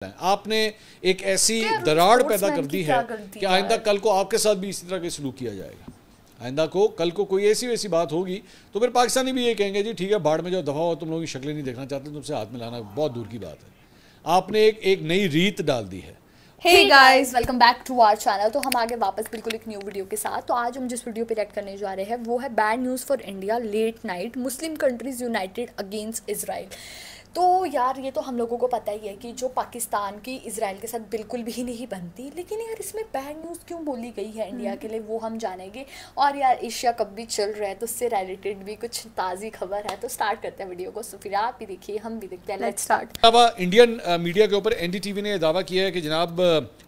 आपने एक ऐसी दरार पैदा कर दी है कि आइंदा कल को आपके साथ भी इसी तरह का सलूक किया जाएगा। आइंदा को कल को कोई ऐसी वैसी बात होगी तो फिर पाकिस्तानी भी ये कहेंगे जी ठीक है बाढ़ में जाओ, दफा हो, तुम लोगों की शक्लें नहीं देखना चाहते, तुमसे हाथ मिलाना बहुत दूर की बात है। आपने एक नई रीत डाल दी है। Hey guys, welcome back to our channel. तो हम आगे वापस बिल्कुल एक न्यू वीडियो के साथ। तो आज हम जिस वीडियो पे रिएक्ट करने जा रहे हैं वो है bad news for India, late night Muslim countries united against Israel. तो यार ये तो हम लोगों को पता ही है कि जो पाकिस्तान की इजराइल के साथ बिल्कुल भी नहीं बनती, लेकिन यार इसमें बैड न्यूज़ क्यों बोली गई है इंडिया के लिए वो हम जानेंगे। और यार एशिया कप भी चल रहा है तो उससे रिलेटेड भी कुछ ताज़ी खबर है। तो स्टार्ट करते हैं वीडियो को। सो फिर आप भी देखिए, हम भी देखते हैं। Let's start. अब इंडियन मीडिया के ऊपर एनडीटीवी ने दावा किया है कि जनाब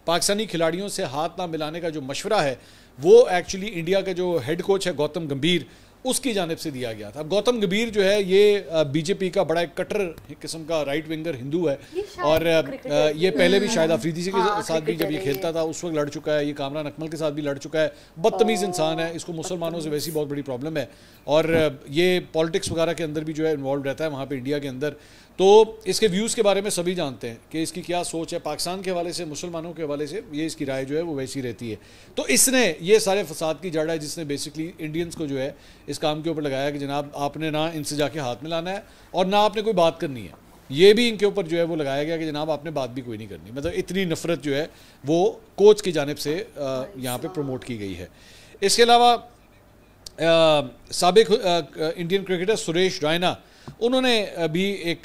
पाकिस्तानी खिलाड़ियों से हाथ ना मिलाने का जो मशवरा है वो एक्चुअली इंडिया के जो हेड कोच है गौतम गंभीर उसकी जानिब से दिया गया था। अब गौतम गंभीर जो है ये बीजेपी का बड़ा एक कट्टर किस्म का राइट विंगर हिंदू है और ये पहले भी शायद अफरीदी के साथ भी जब ये खेलता था उस वक्त लड़ चुका है, ये कामरान अकमल के साथ भी लड़ चुका है। बदतमीज़ इंसान है, इसको मुसलमानों से वैसी बहुत बड़ी प्रॉब्लम है और ये पॉलिटिक्स वगैरह के अंदर भी जो है इन्वॉल्व रहता है वहाँ पर इंडिया के अंदर। तो इसके व्यूज़ के बारे में सभी जानते हैं कि इसकी क्या सोच है पाकिस्तान के हवाले से, मुसलमानों के हवाले से, ये इसकी राय जो है वो वैसी रहती है। तो इसने ये सारे फसाद की जड़ है जिसने बेसिकली इंडियंस को जो है इस काम के ऊपर लगाया कि जनाब आपने ना इनसे जाके हाथ मिलाना है और ना आपने कोई बात करनी है। ये भी इनके ऊपर जो है वो लगाया गया कि जनाब आपने बात भी कोई नहीं करनी। मतलब इतनी नफरत जो है वो कोच की जानिब से यहाँ पे प्रमोट की गई है। इसके अलावा साबिक इंडियन क्रिकेटर सुरेश रैना उन्होंने भी एक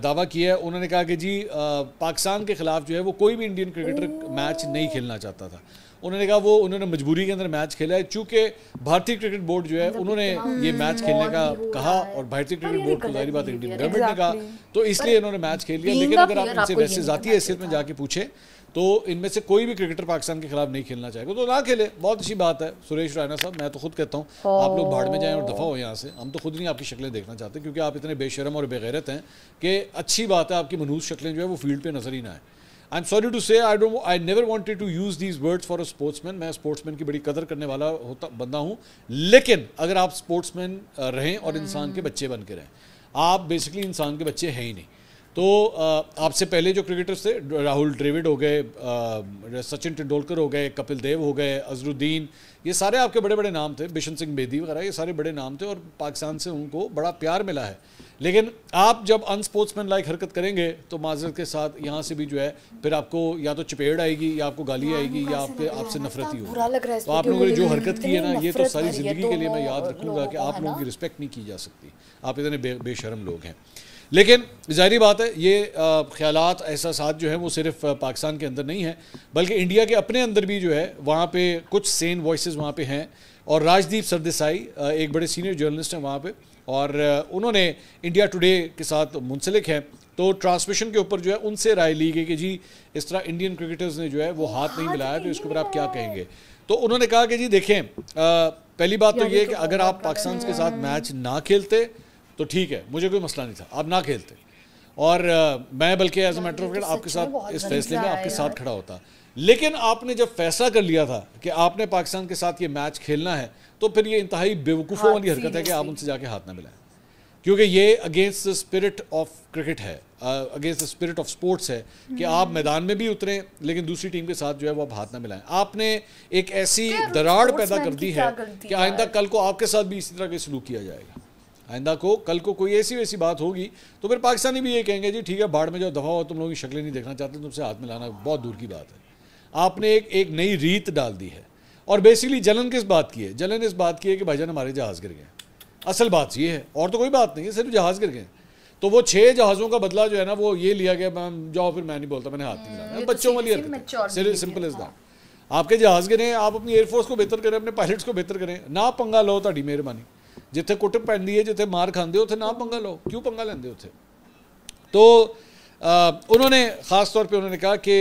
दावा किया है। उन्होंने कहा कि जी पाकिस्तान के ख़िलाफ़ जो है वो कोई भी इंडियन क्रिकेटर मैच नहीं खेलना चाहता था। उन्होंने कहा वो उन्होंने मजबूरी के अंदर मैच खेला है, चूँकि भारतीय क्रिकेट बोर्ड जो है उन्होंने ये मैच खेलने का कहा और भारतीय क्रिकेट बोर्ड को जाहिर बात इंडियन गवर्नमेंट ने कहा तो इसलिए इन्होंने मैच खेल लिया। लेकिन अगर आप इनसे वैसे ज़ाती हैसियत में जाके पूछें तो इनमें से कोई भी क्रिकेटर पाकिस्तान के खिलाफ नहीं खेलना चाहेगा तो ना खेले, बहुत अच्छी बात है। सुरेश रैना साहब, मैं तो खुद कहता हूँ आप लोग भाड़ में जाएं और दफ़ा हो यहाँ से। हम तो खुद नहीं आपकी शक्लें देखना चाहते क्योंकि आप इतने बेशरम और बेगैरत हैं कि अच्छी बात है आपकी मनहूस शक्लें जो है वो फील्ड पे नजर ही ना आए। I am sorry to say I never wanted to use these words for a sportsman. मैं स्पोर्ट्समैन की बड़ी कदर करने वाला बंदा हूँ, लेकिन अगर आप स्पोर्ट्समैन रहें और इंसान के बच्चे बन के रहें, आप बेसिकली इंसान के बच्चे हैं ही नहीं। तो आपसे पहले जो क्रिकेटर्स थे राहुल द्रविड़ हो गए, सचिन तेंदुलकर हो गए, कपिल देव हो गए, अजरुद्दीन, ये सारे आपके बड़े बड़े नाम थे, बिशन सिंह बेदी वगैरह, ये सारे बड़े नाम थे और पाकिस्तान से उनको बड़ा प्यार मिला है। लेकिन आप जब अनस्पोर्ट्समैन लाइक हरकत करेंगे तो माजरत के साथ यहाँ से भी जो है फिर आपको या तो चपेड़ आएगी या आपको गाली आएगी या आपसे नफरत ही होगी। तो आप लोगों ने जो हरकत की है ना ये तो सारी ज़िंदगी के लिए मैं याद रखूँगा कि आप लोगों की रिस्पेक्ट नहीं की जा सकती, आप इतने बेशरम लोग हैं। लेकिन ज़ाहिर बात है ये ख़यालात एहसासात जो है वो सिर्फ पाकिस्तान के अंदर नहीं है बल्कि इंडिया के अपने अंदर भी जो है वहाँ पे कुछ सेन वॉइसेस वहाँ पे हैं। और राजदीप सरदेसाई एक बड़े सीनियर जर्नलिस्ट हैं वहाँ पे और उन्होंने इंडिया टुडे के साथ मुंसलिक हैं। तो ट्रांसमिशन के ऊपर जो है उनसे राय ली गई कि जी इस तरह इंडियन क्रिकेटर्स ने जो है वो हाथ नहीं मिलाया तो इसके ऊपर आप क्या कहेंगे। तो उन्होंने कहा कि जी देखें पहली बात तो ये है कि अगर आप पाकिस्तान के साथ मैच ना खेलते तो ठीक है, मुझे कोई मसला नहीं था, आप ना खेलते और मैं बल्कि as a matter of fact आपके साथ इस फैसले में आपके साथ खड़ा होता। लेकिन आपने जब फैसला कर लिया था कि आपने पाकिस्तान के साथ ये मैच खेलना है तो फिर ये इंतहाई बेवकूफ़ों वाली हरकत है कि आप उनसे जाके हाथ ना मिलाएं, क्योंकि ये against the spirit of cricket है, against the spirit of sports है कि आप मैदान में भी उतरें लेकिन दूसरी टीम के साथ जो है वो आप हाथ ना मिलाएं। आपने एक ऐसी दरार पैदा कर दी है कि आइंदा कल को आपके साथ भी इसी तरह का सलूक किया जाएगा। आइंदा को कल को कोई ऐसी वैसी बात होगी तो फिर पाकिस्तानी भी ये कहेंगे जी ठीक है बाढ़ में जाओ, दफा हो, तुम लोगों की शक्लें नहीं देखना चाहते, तुमसे हाथ मिलाना बहुत दूर की बात है। आपने एक नई रीत डाल दी है और बेसिकली जलन किस बात की है? जलन इस बात की है कि भाईजान हमारे जहाज़ गिर गए। असल बात ये है और तो कोई बात नहीं है, सिर्फ जहाज़ गिर गए। तो वो 6 जहाज़ों का बदला जो है ना वो ये लिया गया, जाओ फिर मैं नहीं बोलता, मैंने हाथ नहीं मिलाना, बच्चों वाली हरकत, सिंपल इज दैट। आपके जहाज़ गिरे, आप अपनी एयरफोर्स को बेहतर करें, अपने पायलट्स को बेहतर करें, ना पंगा लो, ताड़ी मेहरबानी। जिथे कुट पैंदी है, जिथे मार खाते हो, ना पंगा लो, क्यों पंगा लेंदे उथे। तो उन्होंने ख़ास तौर पे उन्होंने कहा कि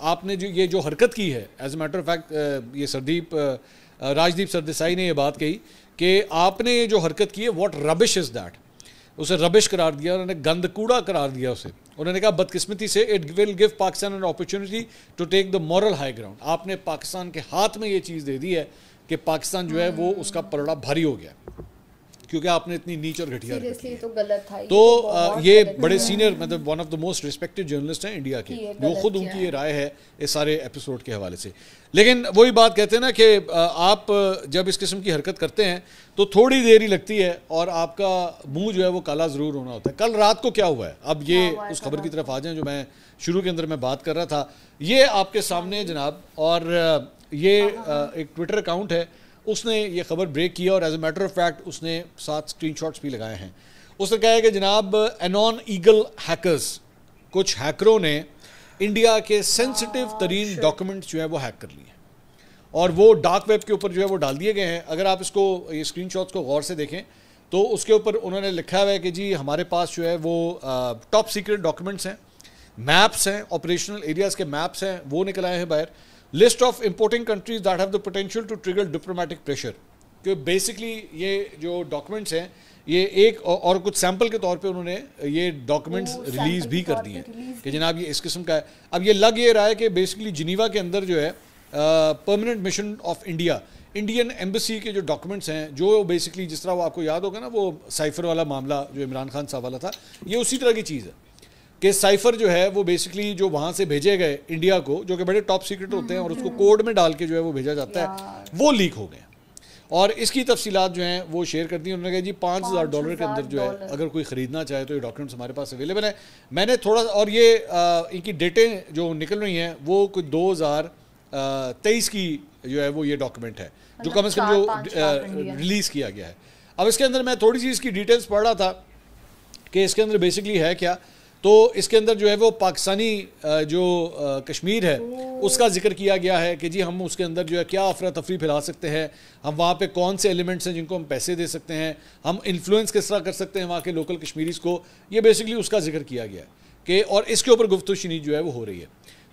आपने जो हरकत की है, as a matter of fact ये राजदीप सरदेसाई ने ये बात कही कि आपने ये जो हरकत की है व्हाट रबिश इज़ दैट, उसे रबिश करार दिया, उन्होंने गंद कूड़ा करार दिया उसे। उन्होंने कहा बदकिस्मती से it will give Pakistan an opportunity to take the moral high ground. आपने पाकिस्तान के हाथ में ये चीज़ दे दी है कि पाकिस्तान जो है वो उसका पलड़ा भारी हो गया। क्योंकि आपने इतनी नीच और घटिया हरकत की। तो गलत था तो ये बड़े सीनियर मतलब one of the most respected journalist हैं इंडिया के, जो खुद उनकी ये राय है इस सारे एपिसोड के हवाले से। लेकिन वही बात कहते हैं ना कि आप जब इस किस्म की हरकत करते हैं तो थोड़ी देर ही लगती है और आपका मुंह जो है वो काला ज़रूर होना होता है। कल रात को क्या हुआ है, अब ये उस खबर की तरफ आ जाएं जो मैं शुरू के अंदर मैं बात कर रहा था। ये आपके सामने जनाब, और ये एक ट्विटर अकाउंट है, उसने ये खबर ब्रेक किया और as a matter of fact उसने 7 स्क्रीनशॉट्स भी लगाए हैं। उसने कहा है कि जनाब एनॉन ईगल हैकर्स, कुछ हैकरों ने इंडिया के सेंसिटिव तरीन डॉक्यूमेंट्स जो है वो हैक कर लिए और वो डार्क वेब के ऊपर जो है वो डाल दिए गए हैं। अगर आप इसको ये स्क्रीनशॉट्स को गौर से देखें तो उसके ऊपर उन्होंने लिखा हुआ है कि जी हमारे पास जो है वो टॉप सीक्रेट डॉक्यूमेंट्स हैं, मैप्स हैं, ऑपरेशनल एरियाज़ के मैप्स हैं, वो निकल आए हैं बाहर। List of importing countries that have the potential to trigger diplomatic pressure, कि बेसिकली ये जो डॉक्यूमेंट्स हैं ये एक और कुछ सैंपल के तौर पे उन्होंने ये डॉक्यूमेंट्स रिलीज़ भी कर दिए हैं कि जनाब ये इस किस्म का है। अब ये लग ये रहा है कि बेसिकली जिनीवा के अंदर जो है permanent mission of India, Indian embassy के जो डॉक्यूमेंट्स हैं, जो बेसिकली जिस तरह वो आपको याद होगा ना वो साइफर वाला मामला जो इमरान खान साहब वाला था, ये उसी तरह की चीज़ है कि साइफर जो है वो बेसिकली जो वहाँ से भेजे गए इंडिया को, जो कि बड़े टॉप सीक्रेट होते हैं और उसको कोड में डाल के जो है वो भेजा जाता है, वो लीक हो गए। और इसकी तफसीलात जो हैं वो शेयर कर दी। उन्होंने कहा जी $5,000 के अंदर जो है अगर कोई ख़रीदना चाहे तो ये डॉक्यूमेंट्स हमारे पास अवेलेबल है। मैंने थोड़ा, और ये इनकी डेटें जो निकल रही हैं वो कुछ 2023 की जो है वो ये डॉक्यूमेंट है जो कम से कम जो रिलीज़ किया गया है। अब इसके अंदर मैं थोड़ी सी इसकी डिटेल्स पढ़ रहा था कि इसके अंदर बेसिकली है क्या। तो इसके अंदर जो है वो पाकिस्तानी जो कश्मीर है उसका जिक्र किया गया है कि जी हम उसके अंदर जो है क्या अफरा तफरी फैला सकते हैं, हम वहाँ पे कौन से एलिमेंट्स हैं जिनको हम पैसे दे सकते हैं, हम इन्फ्लुएंस किस तरह कर सकते हैं वहाँ के लोकल कश्मीरीज़ को, ये बेसिकली उसका जिक्र किया गया है कि, और इसके ऊपर गुफ्तगू जो है वो हो रही है।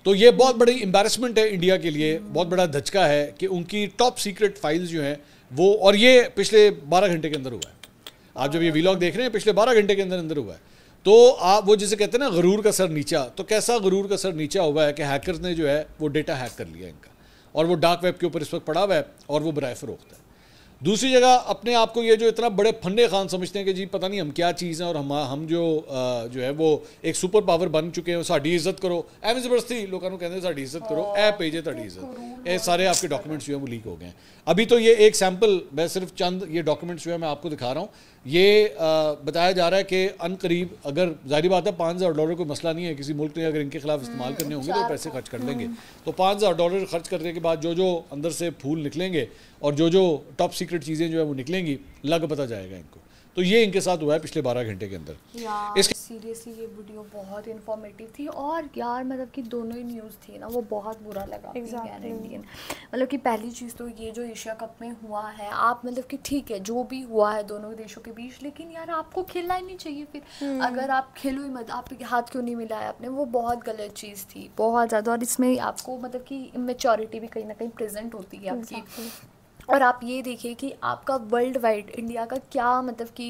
तो ये बहुत बड़ी एम्बैरसमेंट है इंडिया के लिए, बहुत बड़ा धचका है कि उनकी टॉप सीक्रेट फाइल्स जो हैं वो, और ये पिछले 12 घंटे के अंदर हुआ है। आप जब ये वीलॉग देख रहे हैं पिछले 12 घंटे के अंदर अंदर हुआ है। तो आप वो जिसे कहते हैं ना गरूर का सर नीचा, तो कैसा गरूर का सर नीचा हुआ है कि हैकर्स ने जो है वो डेटा हैक कर लिया इनका और वो डार्क वेब के ऊपर इस वक्त पड़ा हुआ है और वो बराए फरोख्त है। दूसरी जगह अपने आप को ये जो इतना बड़े फन्ने खान समझते हैं कि जी पता नहीं हम क्या चीज़ हैं और हम जो है वो एक सुपर पावर बन चुके हैं, साड़ी इज्जत करो, एवं ज़बरदस्ती लोगों को कहते हैं साड़ी इज्जत करो, ऐ पेजे ताड़ी इज्जत, ये सारे आपके डॉक्यूमेंट्स जो है वो लीक हो गए हैं। अभी तो ये एक सैम्पल, मैं सिर्फ चंद ये डॉक्यूमेंट्स जो है मैं आपको दिखा रहा हूँ। ये बताया जा रहा है कि अनकरीब, अगर जाहिर बात है $5,000 कोई मसला नहीं है, किसी मुल्क ने अगर इनके खिलाफ इस्तेमाल करने होंगे तो पैसे खर्च कर लेंगे। तो $5,000 खर्च करने के बाद जो जो अंदर से फूल निकलेंगे और जो जो टॉप सीक्रेट चीज़ें जो है वो निकलेंगी, लग पता जाएगा इनको। तो ये इनके साथ हुआ है पिछले 12 घंटे के अंदर। सीरियसली ये वीडियो बहुत इन्फॉर्मेटिव थी और यार मतलब कि दोनों ही न्यूज़ थी ना वो बहुत बुरा लगा। इंडियन मतलब कि पहली चीज़ तो ये जो एशिया कप में हुआ है, आप मतलब कि ठीक है जो भी हुआ है दोनों देशों के बीच, लेकिन यार आपको खेलना ही नहीं चाहिए फिर। अगर आप खेलो ही मत, आप हाथ क्यों नहीं मिलाया आपने, वो बहुत गलत चीज़ थी बहुत ज़्यादा। और इसमें आपको मतलब कि इमेच्योरिटी भी कहीं ना कहीं प्रेजेंट होती है आपकी। और आप ये देखिए कि आपका वर्ल्ड वाइड इंडिया का क्या मतलब कि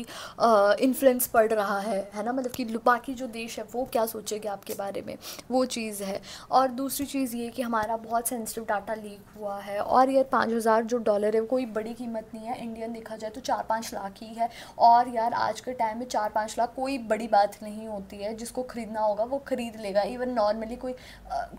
इन्फ्लुएंस पड़ रहा है ना, मतलब कि बाकी जो देश है वो क्या सोचेगा आपके बारे में, वो चीज़ है। और दूसरी चीज़ ये कि हमारा बहुत सेंसिटिव डाटा लीक हुआ है और ये $5,000 है, कोई बड़ी कीमत नहीं है। इंडियन देखा जाए तो 4-5 लाख ही है। और यार आज के टाइम में 4-5 लाख कोई बड़ी बात नहीं होती है, जिसको ख़रीदना होगा वो ख़रीद लेगा। इवन नॉर्मली कोई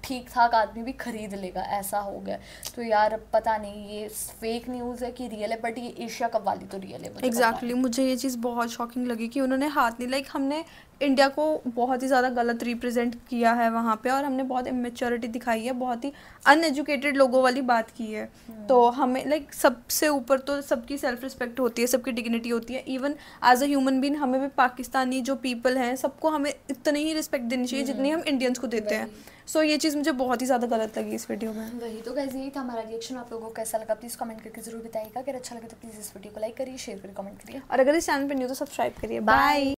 ठीक ठाक आदमी भी ख़रीद लेगा, ऐसा हो गया। तो यार पता नहीं ये फेक न्यूज़ है कि रियल है, बट ये एशिया कप वाली तो रियल है। एग्जैक्टली मुझे ये चीज़ बहुत शॉकिंग लगी कि उन्होंने हाथ नहीं, लाइक हमने इंडिया को बहुत ही ज़्यादा गलत रिप्रेजेंट किया है वहाँ पे और हमने बहुत इमेच्योरिटी दिखाई है, बहुत ही अनएजुकेटेड लोगों वाली बात की है। तो हमें लाइक सबसे ऊपर तो सबकी सेल्फ रिस्पेक्ट होती है, सबकी डिग्निटी होती है। Even as a human being हमें भी पाकिस्तानी जो पीपल हैं सबको हमें इतनी ही रिस्पेक्ट देनी चाहिए जितनी हम इंडियंस को देते हैं। सो ये चीज़ मुझे बहुत ही ज़्यादा गलत लगी इस वीडियो में। वही तो गाइस, यही था हमारा रिएक्शन। आप लोगों को कैसा लगा प्लीज़ कमेंट करके जरूर बताइएगा। अगर अच्छा लगे तो प्लीज़ इस वीडियो को लाइक करिए, शेयर करिए, कमेंट करिए और अगर इस चैनल पर न्यू तो सब्सक्राइब करिए। बाय।